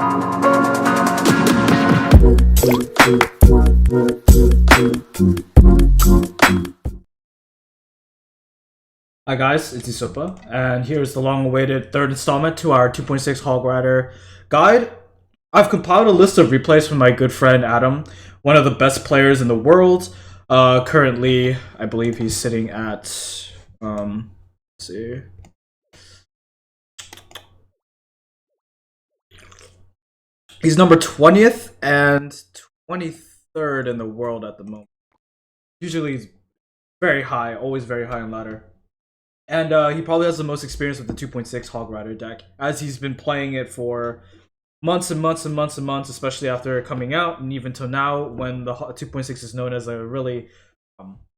Hi guys, it's EsoPa, and here's the long-awaited third installment to our 2.6 Hog Rider guide. I've compiled a list of replays from my good friend Adam, one of the best players in the world. Currently, I believe he's sitting at, let's see. He's number 20th and 23rd in the world at the moment. Usually he's very high, always very high on ladder. And he probably has the most experience with the 2.6 Hog Rider deck, as he's been playing it for months and months and months and months, especially after coming out, and even till now, when the 2.6 is known as a really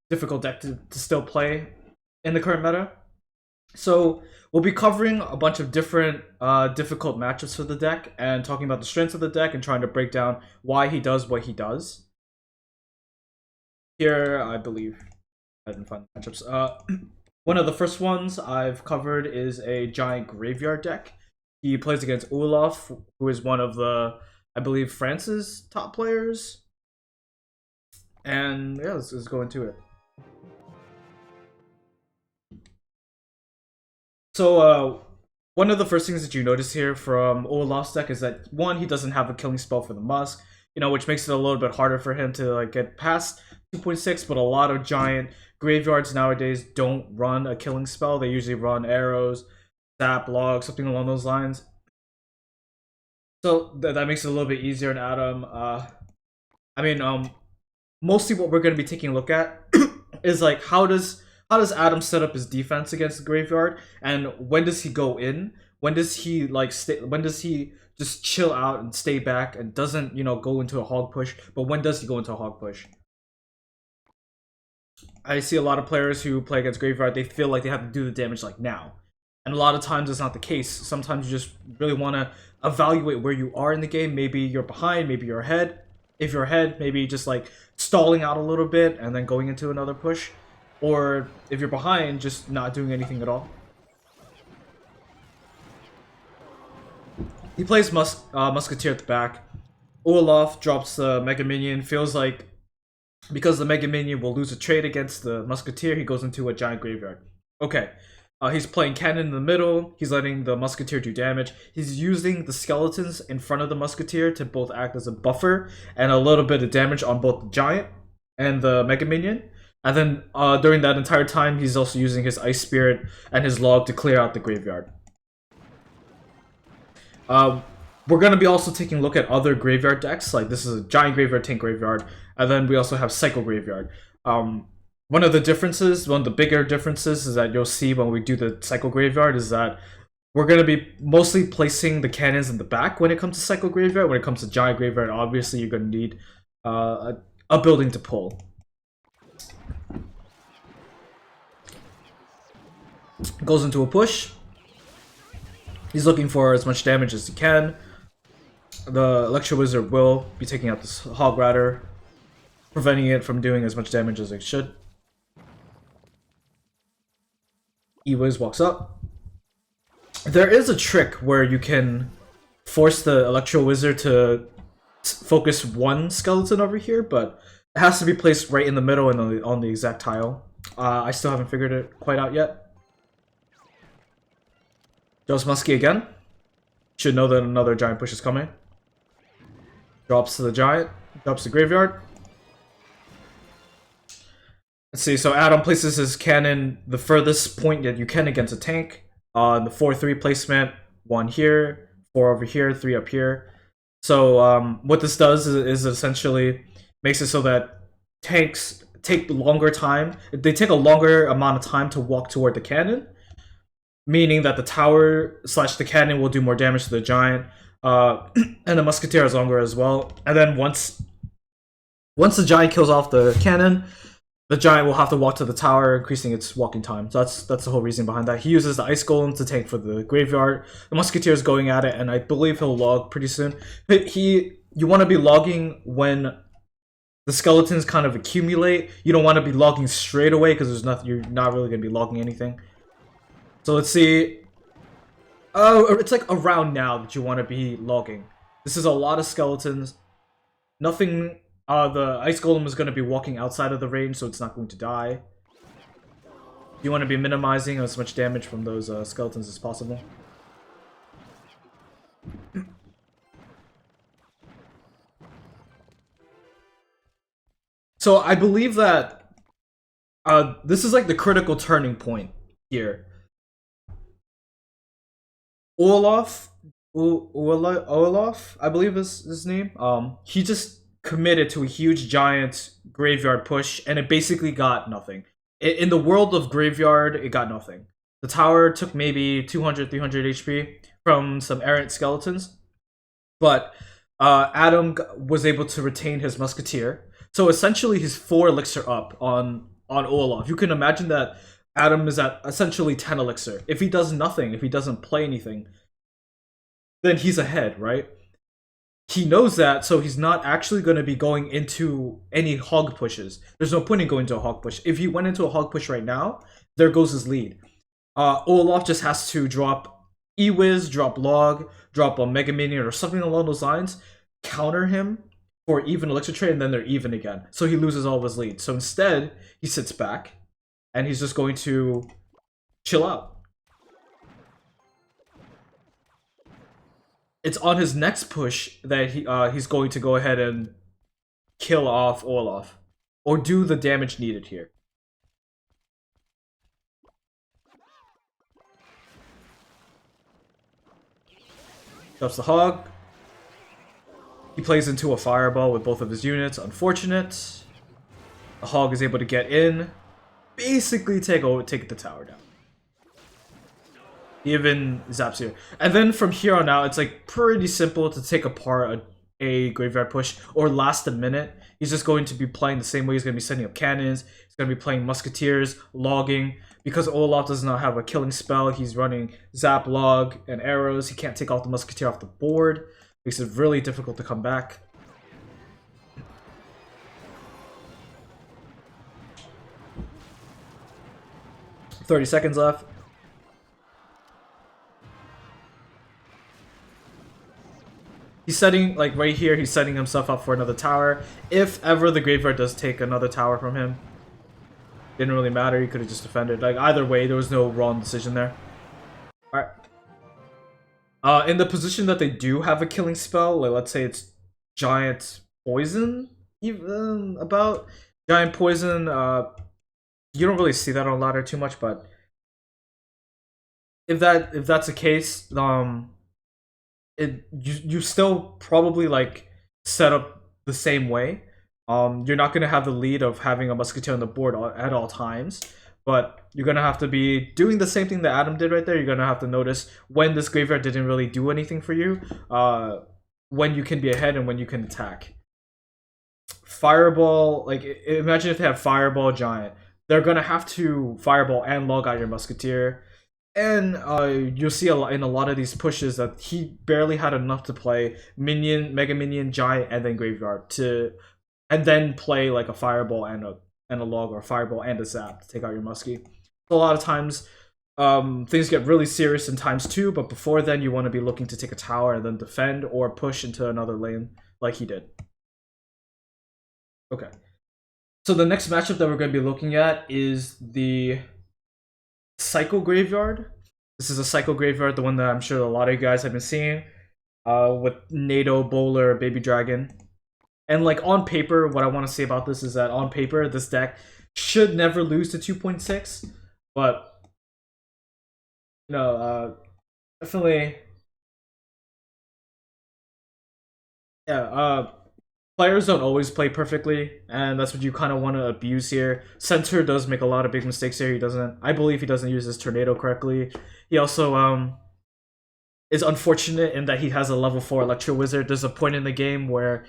difficult deck to still play in the current meta. So we'll be covering a bunch of different difficult matchups for the deck, and talking about the strengths of the deck, and trying to break down why he does what he does. Here, I believe, I didn't find the matchups. One of the first ones I've covered is a giant graveyard deck. He plays against Olaf, who is one of the, I believe, France's top players. And yeah, let's go into it. So, one of the first things that you notice here from Olaf's deck is that, one, he doesn't have a killing spell for the musk, which makes it a little bit harder for him to get past 2.6, but a lot of giant graveyards nowadays don't run a killing spell. They usually run arrows, zap, log, something along those lines. So that makes it a little bit easier in Adam. Mostly what we're going to be taking a look at is how does Adam set up his defense against the graveyard, and when does he go in? When does he when does he just chill out and stay back and doesn't go into a hog push? But when does he go into a hog push? I see a lot of players who play against graveyard, they feel like they have to do the damage now. And a lot of times it's not the case. Sometimes you just really want to evaluate where you are in the game. Maybe you're behind, maybe you're ahead. If you're ahead, maybe just stalling out a little bit and then going into another push. Or if you're behind, just not doing anything at all. He plays Musketeer at the back. Olaf drops the Mega Minion. Feels like because the Mega Minion will lose a trade against the Musketeer, he goes into a giant graveyard. Okay. He's playing cannon in the middle. He's letting the Musketeer do damage. He's using the skeletons in front of the Musketeer to both act as a buffer and a little bit of damage on both the giant and the Mega Minion. And then during that entire time, he's also using his Ice Spirit and his log to clear out the graveyard. We're going to be also taking a look at other graveyard decks. This is a giant graveyard, tank graveyard. And then we also have Cycle Graveyard. One of the bigger differences is that you'll see when we do the Cycle Graveyard is that we're going to be mostly placing the cannons in the back when it comes to Cycle Graveyard. When it comes to Giant Graveyard, obviously you're going to need a building to pull. Goes into a push. He's looking for as much damage as he can. The Electro Wizard will be taking out this Hog Rider, preventing it from doing as much damage as it should. E-Wiz walks up. There is a trick where you can force the Electro Wizard to focus one skeleton over here, but it has to be placed right in the middle and on the exact tile. I still haven't figured it quite out yet. Goes Muskie again. Should know that another giant push is coming. Drops to the giant. Drops the graveyard. Let's see, so Adam places his cannon the furthest point that you can against a tank. The 4-3 placement, 1 here, 4 over here, 3 up here. So what this does is essentially makes it so that tanks take longer time. They take a longer amount of time to walk toward the cannon, meaning that the tower / the cannon will do more damage to the giant, and the musketeer is longer as well. And then once the giant kills off the cannon, the giant will have to walk to the tower, increasing its walking time. So that's the whole reason behind that. He uses the ice golem to tank for the graveyard. The musketeer is going at it, and I believe he'll log pretty soon. You want to be logging when the skeletons kind of accumulate. You don't want to be logging straight away because there's nothing. You're not really going to be logging anything. So let's see. Oh, it's around now that you want to be logging. This is a lot of skeletons. Nothing. The ice golem is going to be walking outside of the range, so it's not going to die. You want to be minimizing as much damage from those skeletons as possible. So I believe that this is like the critical turning point here. Olaf, I believe is his name. He just committed to a huge giant graveyard push, and it basically got nothing. In the world of graveyard, it got nothing. The tower took maybe 200, 300 HP from some errant skeletons, but Adam was able to retain his musketeer. So essentially, he's 4 elixir up on Olaf. You can imagine that Adam is at essentially 10 elixir. If he does nothing, if he doesn't play anything, then he's ahead, right? He knows that, so he's not actually going to be going into any hog pushes. There's no point in going to a hog push. If he went into a hog push right now, there goes his lead. Olaf just has to drop E-Wiz, drop Log, drop a Mega Minion or something along those lines, counter him for even elixir trade, and then they're even again. So he loses all of his lead. So instead, he sits back, and he's just going to chill out. It's on his next push that he's going to go ahead and kill off Olaf, or do the damage needed here. Drops the hog. He plays into a fireball with both of his units. Unfortunate. The hog is able to get in, basically take the tower down. He even zaps here. And then from here on out, it's like pretty simple to take apart a graveyard push or last a minute. He's just going to be playing the same way. He's going to be setting up cannons. He's going to be playing musketeers, logging. Because Olaf does not have a killing spell, he's running zap, log, and arrows. He can't take off the musketeer off the board. Makes it really difficult to come back. "30 seconds left. He's setting, like right here, he's setting himself up for another tower. If ever the graveyard does take another tower from him, didn't really matter, he could have just defended. Like either way, there was no wrong decision there. Alright. In the position that they do have a killing spell, like let's say it's Giant Poison, even about Giant Poison, you don't really see that on ladder too much, but if that's the case, you still probably like set up the same way. You're not gonna have the lead of having a musketeer on the board at all times, but you're gonna have to be doing the same thing that Adam did right there. You're gonna have to notice when this graveyard didn't really do anything for you, when you can be ahead and when you can attack. Fireball, like imagine if they have Fireball Giant, they're gonna have to Fireball and log out your musketeer. And you'll see in a lot of these pushes that he barely had enough to play Minion, Mega Minion, Giant, and then Graveyard and then play like a Fireball and a log, or a Fireball and a zap to take out your muskie. So a lot of times things get really serious in times 2, but before then you want to be looking to take a tower and then defend or push into another lane like he did. Okay. So the next matchup that we're going to be looking at is the Cycle Graveyard. This is a Cycle Graveyard, the one that I'm sure a lot of you guys have been seeing, with Nado, Bowler, Baby Dragon. And like on paper, what I want to say about this is that on paper, this deck should never lose to 2.6, but you know, definitely, yeah. Players don't always play perfectly, and that's what you kind of want to abuse here. Sencer does make a lot of big mistakes here. I believe he doesn't use his tornado correctly. He also is unfortunate in that he has a level 4 Electro Wizard. There's a point in the game where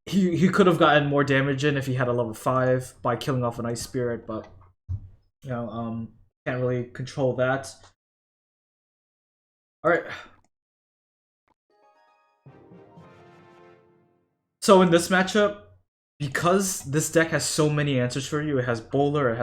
he could have gotten more damage in if he had a level 5 by killing off an Ice Spirit, but you know, can't really control that. Alright. So in this matchup, because this deck has so many answers for you, it has Bowler, it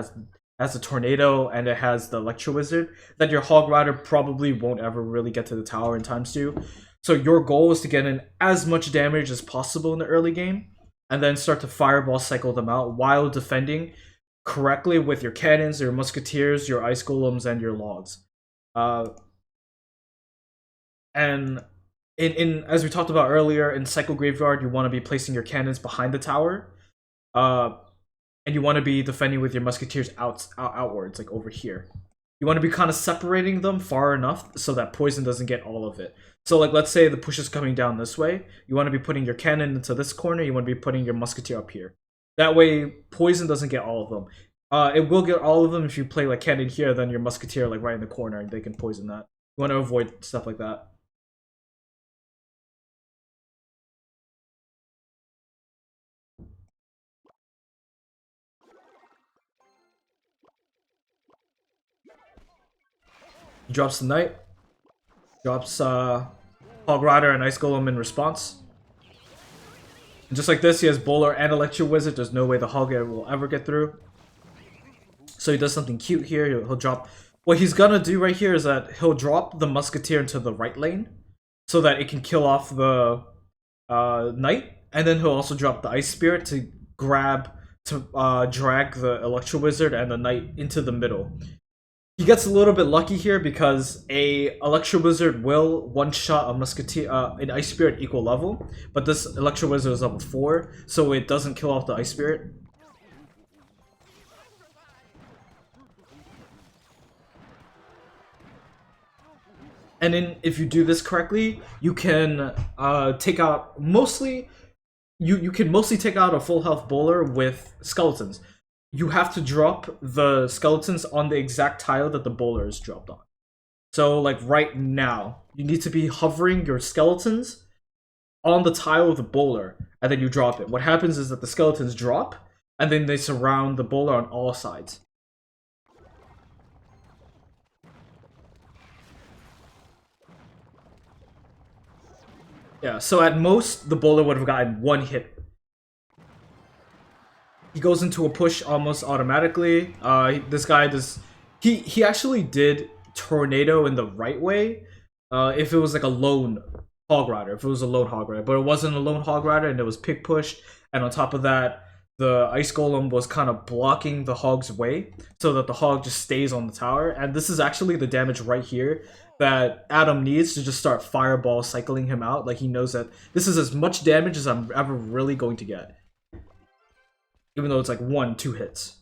has the Tornado, and it has the Electro Wizard, that your Hog Rider probably won't ever really get to the tower in times 2. So your goal is to get in as much damage as possible in the early game, and then start to fireball cycle them out while defending correctly with your cannons, your musketeers, your ice golems, and your logs. And in as we talked about earlier, in Cycle Graveyard, you want to be placing your cannons behind the tower, and you want to be defending with your musketeers outwards, like over here. You want to be kind of separating them far enough so that poison doesn't get all of it. So like, let's say the push is coming down this way. You want to be putting your cannon into this corner. You want to be putting your musketeer up here. That way, poison doesn't get all of them. It will get all of them if you play like cannon here, then your musketeer like right in the corner, and they can poison that. You want to avoid stuff like that. He drops the knight. Drops Hog Rider and Ice Golem in response. And just like this, he has Bowler and Electro Wizard. There's no way the Hog will ever get through. So he does something cute here. He'll drop... What he's gonna do right here is that he'll drop the Musketeer into the right lane so that it can kill off the Knight. And then he'll also drop the Ice Spirit to drag the Electro Wizard and the Knight into the middle. He gets a little bit lucky here because a Electro Wizard will one-shot a Musketeer, an Ice Spirit equal level, but this Electro Wizard is level 4, so it doesn't kill off the Ice Spirit. And then if you do this correctly, you can take out mostly... You can mostly take out a full health bowler with skeletons. You have to drop the skeletons on the exact tile that the bowler is dropped on. So like right now, you need to be hovering your skeletons on the tile of the bowler, and then you drop it. What happens is that the skeletons drop, and then they surround the bowler on all sides. Yeah, so at most, the bowler would have gotten one hit. He goes into a push almost automatically. This guy does... He actually did Tornado in the right way if it was like a lone Hog Rider. If it was a lone Hog Rider. But it wasn't a lone Hog Rider, and it was pick pushed. And on top of that, the Ice Golem was kind of blocking the Hog's way so that the Hog just stays on the tower. And this is actually the damage right here that Adam needs to just start fireball cycling him out. Like, he knows that this is as much damage as I'm ever really going to get. Even though it's like 1-2 hits.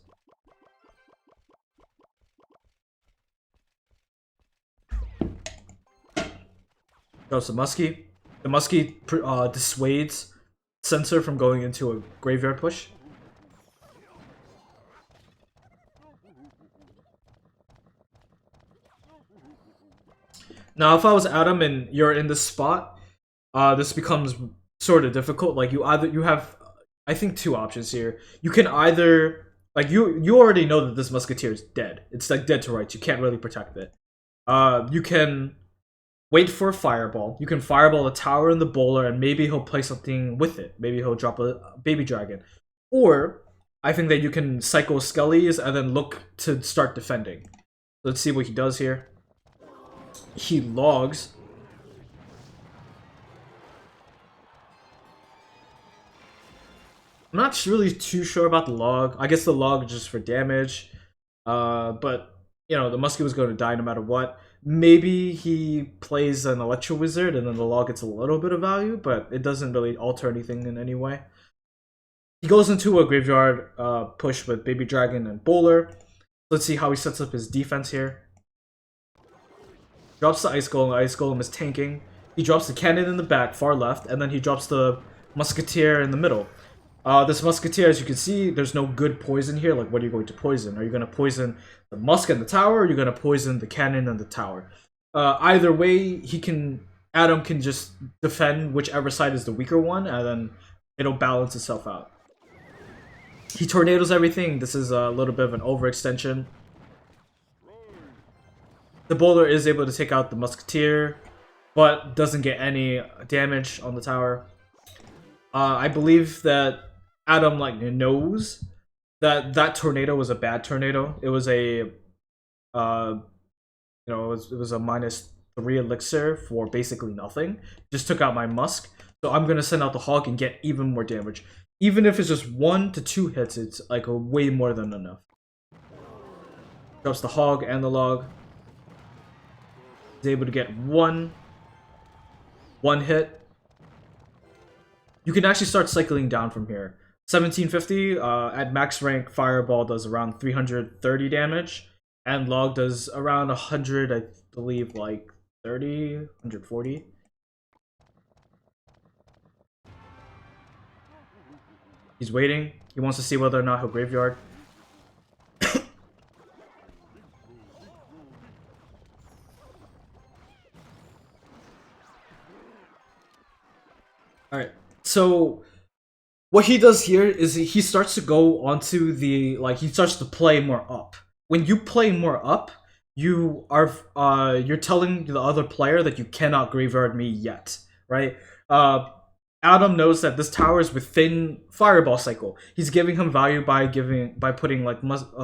Goes the Muskie. The Muskie dissuades Sencer from going into a graveyard push. Now, if I was Adam and you're in this spot, this becomes sort of difficult. Like, you have, I think, two options here. You can either, like, you already know that this Musketeer is dead. It's like dead to rights. You can't really protect it. You can wait for a fireball. You can fireball the tower and the bowler, and maybe he'll play something with it. Maybe he'll drop a baby dragon. Or, I think that you can cycle Skellies and then look to start defending. Let's see what he does here. He logs. I'm not really too sure about the log. I guess the log is just for damage. But, you know, the Muskie was going to die no matter what. Maybe he plays an Electro Wizard and then the log gets a little bit of value, but it doesn't really alter anything in any way. He goes into a graveyard push with Baby Dragon and Bowler. Let's see how he sets up his defense here. Drops the Ice Golem. Ice Golem is tanking. He drops the cannon in the back, far left, and then he drops the Musketeer in the middle. This Musketeer, as you can see, there's no good poison here. Like, what are you going to poison? Are you going to poison the Musk and the tower, or are you going to poison the cannon and the tower? Either way, Adam can just defend whichever side is the weaker one, and then it'll balance itself out. He tornadoes everything. This is a little bit of an overextension. The bowler is able to take out the Musketeer, but doesn't get any damage on the tower. I believe that Adam knows that that tornado was a bad tornado. It was a it was a -3 3 elixir for basically nothing. Just took out my musk. So I'm gonna send out the hog and get even more damage. Even if it's just 1 to 2 hits, it's like a way more than enough. Drops the hog and the log. He's able to get one hit. You can actually start cycling down from here. 1750 at max rank, Fireball does around 330 damage, and Log does around 100, I believe, like 30, 140. He's waiting. He wants to see whether or not he'll graveyard. Alright, so what he does here is he starts to go onto the, like, he starts to play more up. When you play more up, you are you're telling the other player that you cannot graveyard me yet, right? Adam knows that this tower is within Fireball cycle. He's giving him value by putting like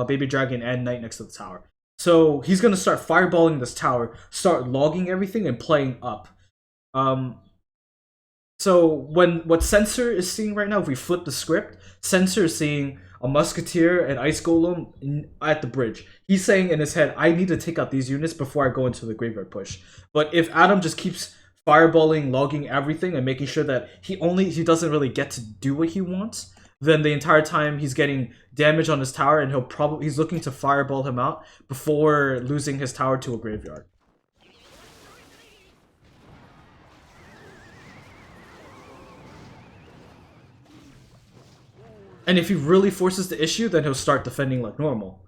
Baby Dragon and Knight next to the tower. So he's gonna start fireballing this tower, start logging everything, and playing up. So what Sencer is seeing right now, if we flip the script, Sencer is seeing a Musketeer and Ice Golem at the bridge. He's saying in his head, I need to take out these units before I go into the graveyard push. But if Adam just keeps fireballing, logging everything, and making sure that he doesn't really get to do what he wants, then the entire time he's getting damage on his tower, and he's looking to fireball him out before losing his tower to a graveyard. And if he really forces the issue, then he'll start defending like normal.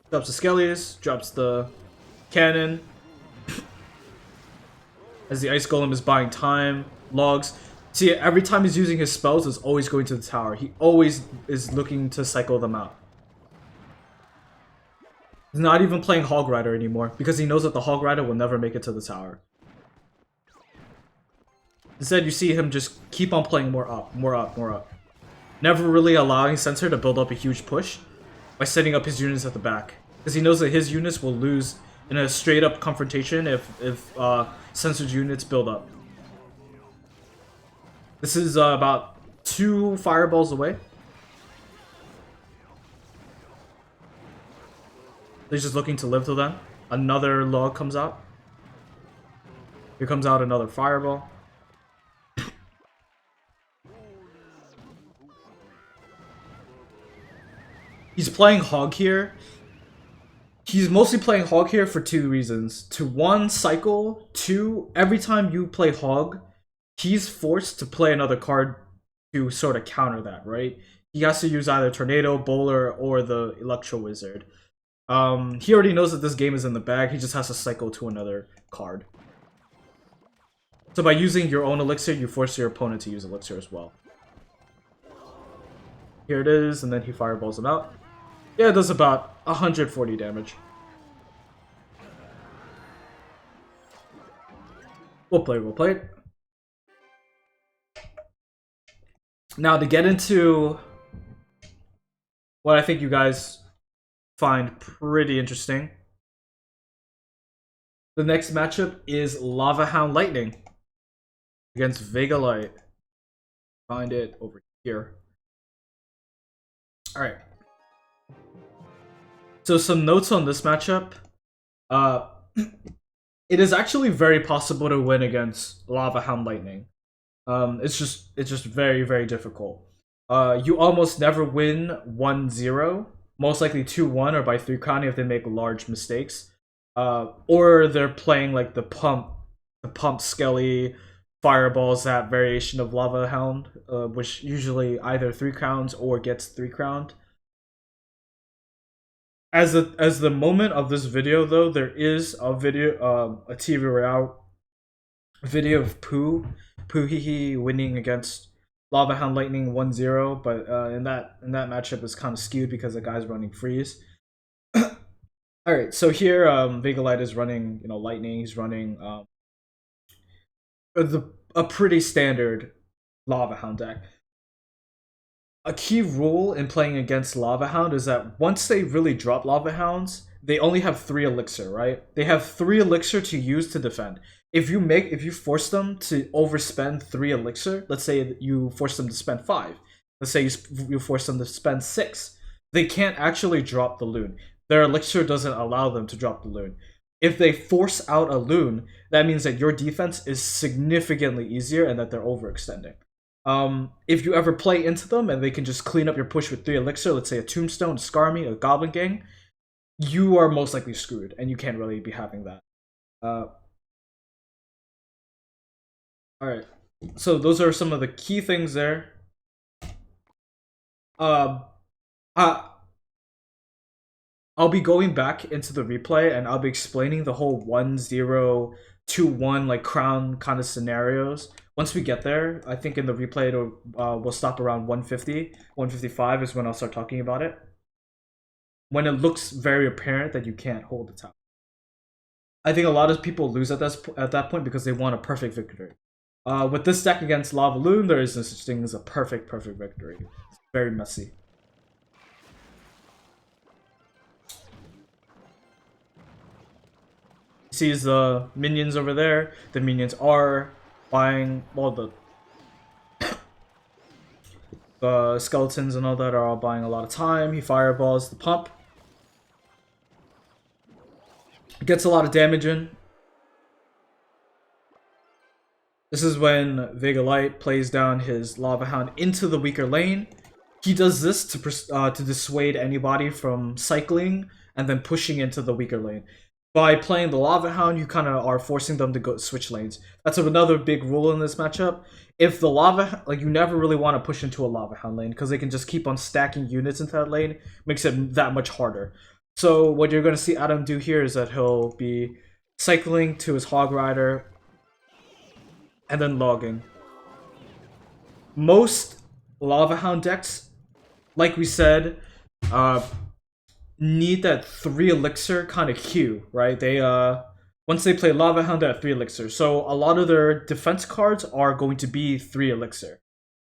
Drops the Skellies, drops the cannon. As the Ice Golem is buying time, logs. See, every time he's using his spells, it's always going to the tower. He always is looking to cycle them out. He's not even playing Hog Rider anymore, because he knows that the Hog Rider will never make it to the tower. Instead, you see him just keep on playing more up, more up, more up. Never really allowing Sencer to build up a huge push by setting up his units at the back. Because he knows that his units will lose in a straight up confrontation if Sencer's units build up. This is about 2 fireballs away. He's just looking to live till then. Another log comes out. Here comes out another fireball. He's playing Hog here. He's mostly playing Hog here for 2 reasons. To 1, cycle. 2, every time you play Hog, he's forced to play another card to sort of counter that, right? He has to use either Tornado, Bowler, or the Electro Wizard. He already knows that this game is in the bag. He just has to cycle to another card. So by using your own Elixir, you force your opponent to use Elixir as well. Here it is, and then he fireballs him out. Yeah, it does about 140 damage. We'll play it. Now, to get into what I think you guys find pretty interesting, the next matchup is Lavahound Lightning against Vega Light. Find it over here. Alright. So some notes on this matchup. It is actually very possible to win against Lavahound Lightning. It's just very, very difficult. You almost never win 1-0. Most likely 2-1 or by 3 crowning if they make large mistakes. Or they're playing like the pump Skelly fireballs, that variation of Lavahound, which usually either 3 crowns or gets 3 crowned. As the moment of this video, though, there is a video, a TV Royale video of Pooh Hee winning against Lavahound Lightning 1-0, but in that matchup is kind of skewed because the guy's running freeze. All right, so here Vega Light is running, Lightning. He's running a pretty standard Lavahound deck. A key rule in playing against Lavahound is that once they really drop Lavahounds, they only have 3 elixir, right? They have 3 elixir to use to defend. If you force them to overspend 3 elixir, let's say you force them to spend 5. Let's say you force them to spend 6. They can't actually drop the loon. Their elixir doesn't allow them to drop the loon. If they force out a loon, that means that your defense is significantly easier and that they're overextending. If you ever play into them and they can just clean up your push with 3 elixir, let's say a tombstone, a Skarmy, a goblin gang, you are most likely screwed, and you can't really be having that. Alright, so those are some of the key things there. I'll be going back into the replay and I'll be explaining the whole 1-0, 2-1 like crown kind of scenarios. Once we get there, I think in the replay we'll stop around 150, 155 is when I'll start talking about it. When it looks very apparent that you can't hold the tower. I think a lot of people lose at that point because they want a perfect victory. With this deck against Lavahound, there is no such thing as a perfect victory. It's very messy. Sees the minions over there. The minions are buying, well, the skeletons and all that are all buying a lot of time. He fireballs the pump. Gets a lot of damage in. This is when Vega Light plays down his Lavahound into the weaker lane. He does this to dissuade anybody from cycling and then pushing into the weaker lane. By playing the Lavahound, you kind of are forcing them to go switch lanes. That's another big rule in this matchup. If the you never really want to push into a Lavahound lane because they can just keep on stacking units into that lane. Makes it that much harder. So what you're going to see Adam do here is that he'll be cycling to his Hog Rider and then logging. Most Lavahound decks, like we said, need that 3 elixir kind of queue, right? They once they play Lavahound, they're at 3 elixir. So a lot of their defense cards are going to be 3 elixir.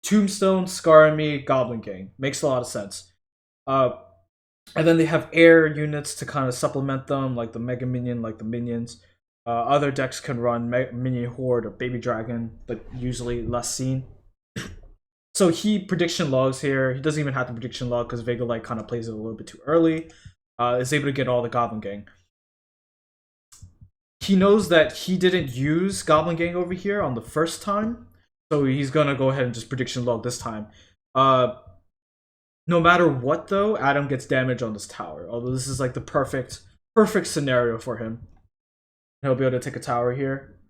Tombstone, Skarmy, Goblin Gang. Makes a lot of sense. And then they have air units to kind of supplement them, like the Mega Minion, like the Minions. Other decks can run Minion Horde or Baby Dragon, but usually less seen. So he prediction logs here. He doesn't even have to prediction log because Vega Light kind of plays it a little bit too early. Is able to get all the Goblin Gang. He knows that he didn't use Goblin Gang over here on the first time, so he's gonna go ahead and just prediction log this time. No matter what though, Adam gets damage on this tower. Although this is like the perfect scenario for him. He'll be able to take a tower here.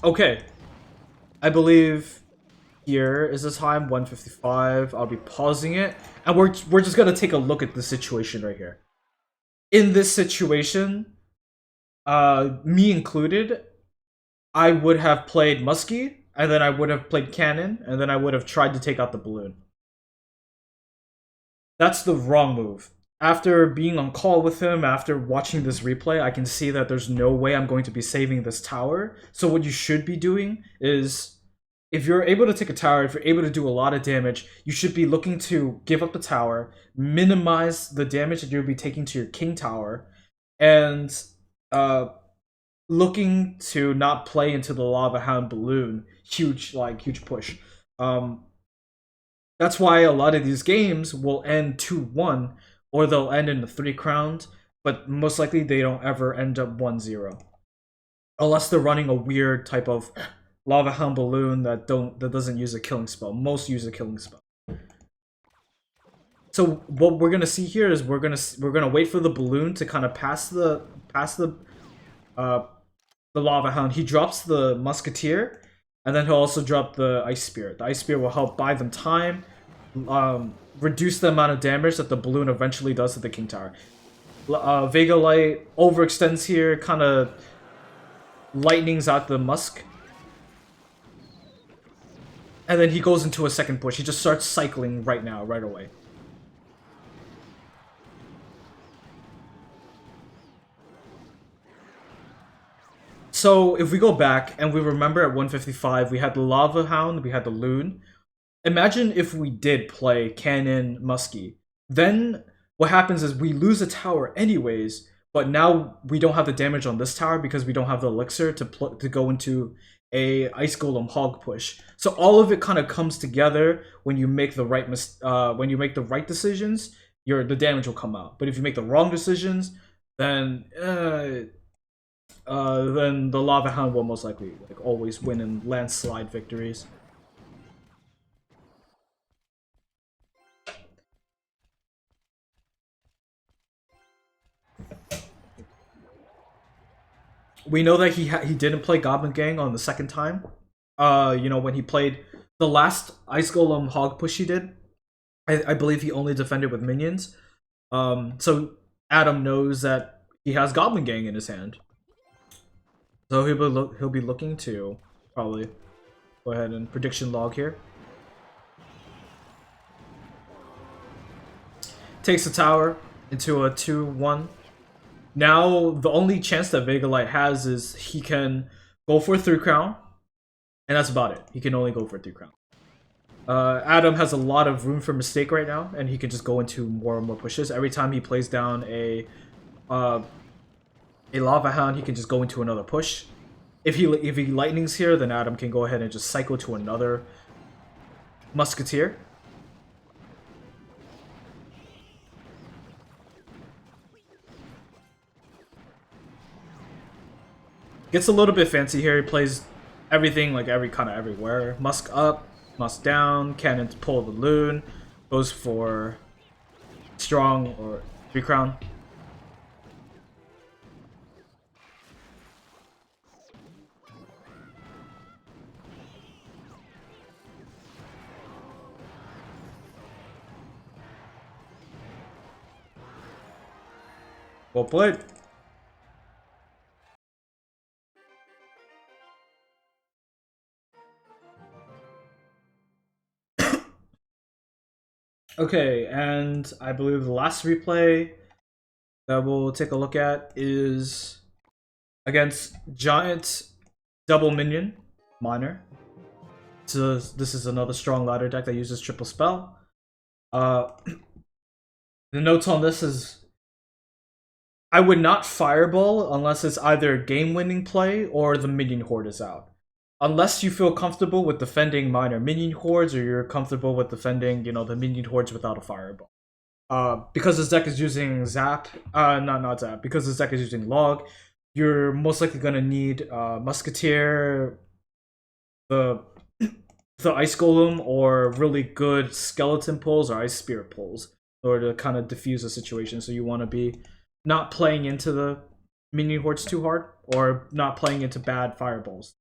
Okay. I believe here is the time, 155. I'll be pausing it. And we're just gonna take a look at the situation right here. In this situation, me included, I would have played Muskie, and then I would have played Cannon, and then I would have tried to take out the balloon. That's the wrong move. After being on call with him, after watching this replay, I can see that there's no way I'm going to be saving this tower. So what you should be doing is, if you're able to take a tower, if you're able to do a lot of damage, you should be looking to give up the tower, minimize the damage that you'll be taking to your king tower, and looking to not play into the Lavahound balloon. Huge push. That's why a lot of these games will end 2-1, or they'll end in the 3 crowned, but most likely they don't ever end up 1-0. Unless they're running a weird type of Lavahound balloon that doesn't use a killing spell. Most use a killing spell. So what we're gonna see here is we're gonna wait for the balloon to kind of pass the Lavahound. He drops the Musketeer, and then he'll also drop the Ice Spirit. The Ice Spirit will help buy them time, reduce the amount of damage that the balloon eventually does to the King Tower. Vega Light overextends here, kind of lightnings out the Musk. And then he goes into a second push. He just starts cycling right away. So if we go back and we remember at 155, we had the Lavahound, we had the Loon. imagine if we did play Cannon Muskie. Then what happens is we lose a tower anyways, but now we don't have the damage on this tower because we don't have the elixir to go into a ice golem hog push. So all of it kind of comes together when you make the right decisions. The damage will come out. But if you make the wrong decisions, then the Lavahound will most likely like always win in landslide victories. We know that he didn't play Goblin Gang on the second time. When he played the last Ice Golem hog push he did, I believe he only defended with minions. So Adam knows that he has Goblin Gang in his hand. So he'll be looking to probably go ahead and prediction log here. Takes the tower into a 2-1. Now the only chance that Vega Light has is he can go for 3 crown, and that's about it. He can only go for 3 crown. Adam has a lot of room for mistake right now, and he can just go into more and more pushes. Every time he plays down a Lavahound, he can just go into another push. If he lightnings here, then Adam can go ahead and just cycle to another musketeer. Gets a little bit fancy here. He plays everything like everywhere. Musk up, musk down, cannon to pull the loon. Goes for strong or 3 crown. Well played. Okay, and I believe the last replay that we'll take a look at is against Giant Double Minion Miner. So this is another strong ladder deck that uses triple spell. The notes on this is I would not fireball unless it's either game-winning play or the minion horde is out. Unless you feel comfortable with defending minor minion hordes, or you're comfortable with defending, the minion hordes without a fireball. Because this deck is using Zap, not Zap, because this deck is using Log, you're most likely gonna need Musketeer, the Ice Golem, or really good Skeleton pulls or Ice Spirit pulls in order to kind of diffuse the situation. So you want to be not playing into the minion hordes too hard, or not playing into bad fireballs.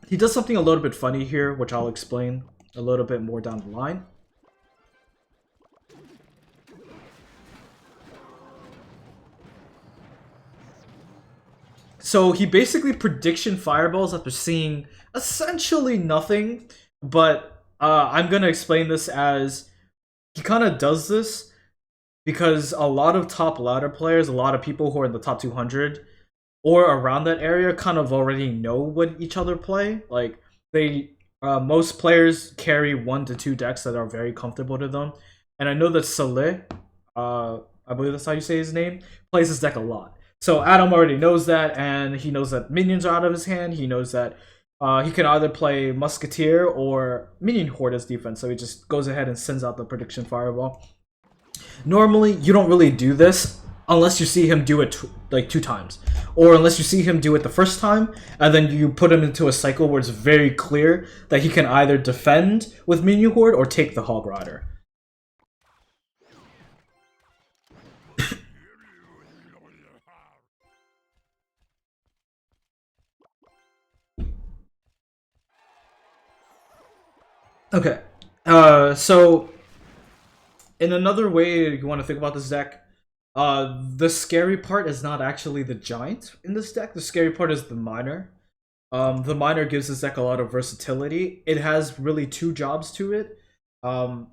He does something a little bit funny here, which I'll explain a little bit more down the line. So he basically prediction fireballs after seeing essentially nothing, but I'm gonna explain this as he kind of does this because a lot of top ladder players, a lot of people who are in the top 200 or around that area kind of already know what each other play. Like most players carry 1 to 2 decks that are very comfortable to them, and I know that Saleh, I believe that's how you say his name, plays this deck a lot. So Adam already knows that, and he knows that minions are out of his hand. He knows that he can either play Musketeer or Minion Horde as defense, so he just goes ahead and sends out the prediction fireball. Normally, you don't really do this unless you see him do it like 2 times, or unless you see him do it the first time and then you put him into a cycle where it's very clear that he can either defend with Minion Horde or take the Hog Rider. Okay, so in another way you want to think about this deck, the scary part is not actually the giant in this deck. The scary part is the miner. The miner gives this deck a lot of versatility. It has really 2 jobs to it.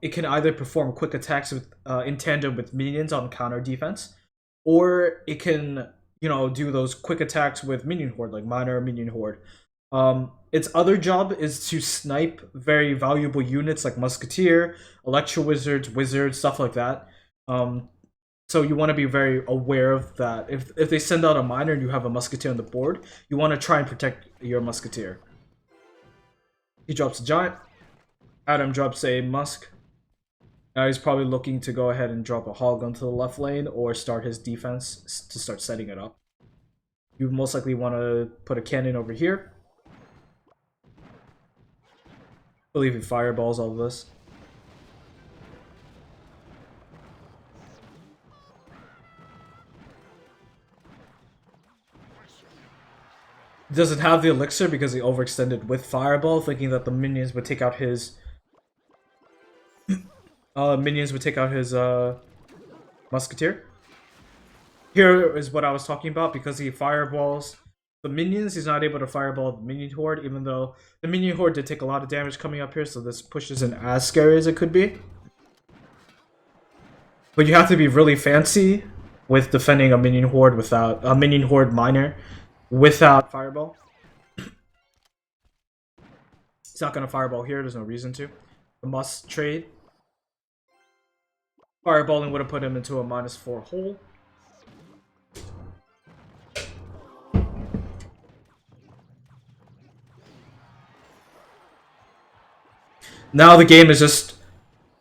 It can either perform quick attacks with in tandem with minions on counter defense, or it can do those quick attacks with Minion Horde, like Miner Minion Horde. Its other job is to snipe very valuable units like Musketeer, Electro Wizards, Wizards, stuff like that. So you want to be very aware of that. If they send out a miner and you have a Musketeer on the board, you want to try and protect your Musketeer. He drops a Giant. Adam drops a Musk. Now he's probably looking to go ahead and drop a Hog onto the left lane or start his defense to start setting it up. You most likely want to put a cannon over here. I believe he fireballs all of this. He doesn't have the elixir because he overextended with fireball, thinking that the minions would take out his musketeer. Here is what I was talking about. Because he fireballs the minions, he's not able to fireball the minion horde, even though the minion horde did take a lot of damage coming up here, so this push isn't as scary as it could be. But you have to be really fancy with defending a minion horde without a minion horde miner without fireball. He's not gonna fireball here, there's no reason to. The must trade. Fireballing would have put him into a -4 hole. Now the game is just,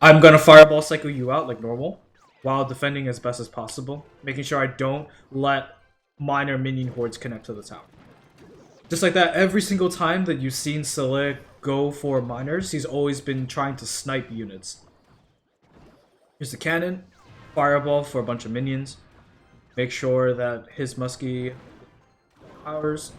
I'm gonna fireball cycle you out like normal, while defending as best as possible, making sure I don't let minor minion hordes connect to the tower. Just like that, every single time that you've seen Sele go for miners, he's always been trying to snipe units. Here's the cannon, fireball for a bunch of minions. Make sure that his muskie powers.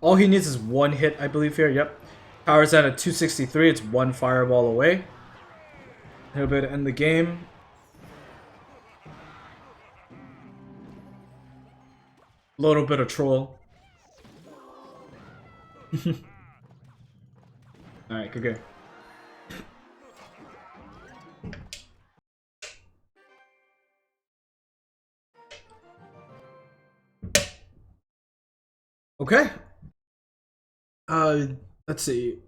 All he needs is one hit, I believe here. Yep. Power's at a 263. It's one fireball away. He'll be able to end the game. A little bit of troll. Alright, good game. Okay. Let's see.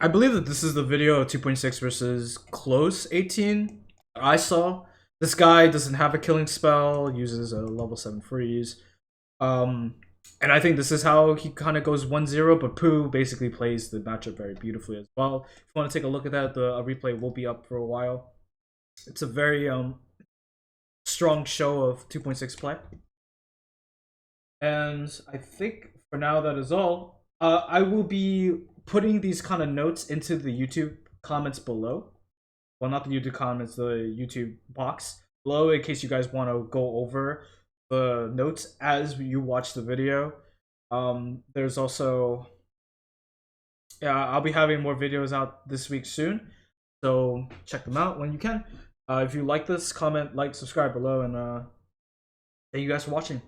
I believe that this is the video of 2.6 versus close 18 that I saw. This guy doesn't have a killing spell, uses a level 7 freeze. And I think this is how he kind of goes 1-0, but Pooh basically plays the matchup very beautifully as well. If you want to take a look at that, the replay will be up for a while. It's a very strong show of 2.6 play. And I think for now that is all. I will be putting these kind of notes into the YouTube comments below. Well, not the YouTube comments, the YouTube box below, in case you guys want to go over the notes as you watch the video. There's also, yeah, I'll be having more videos out this week soon, so check them out when you can. If you like this, comment, like, subscribe below, and thank you guys for watching.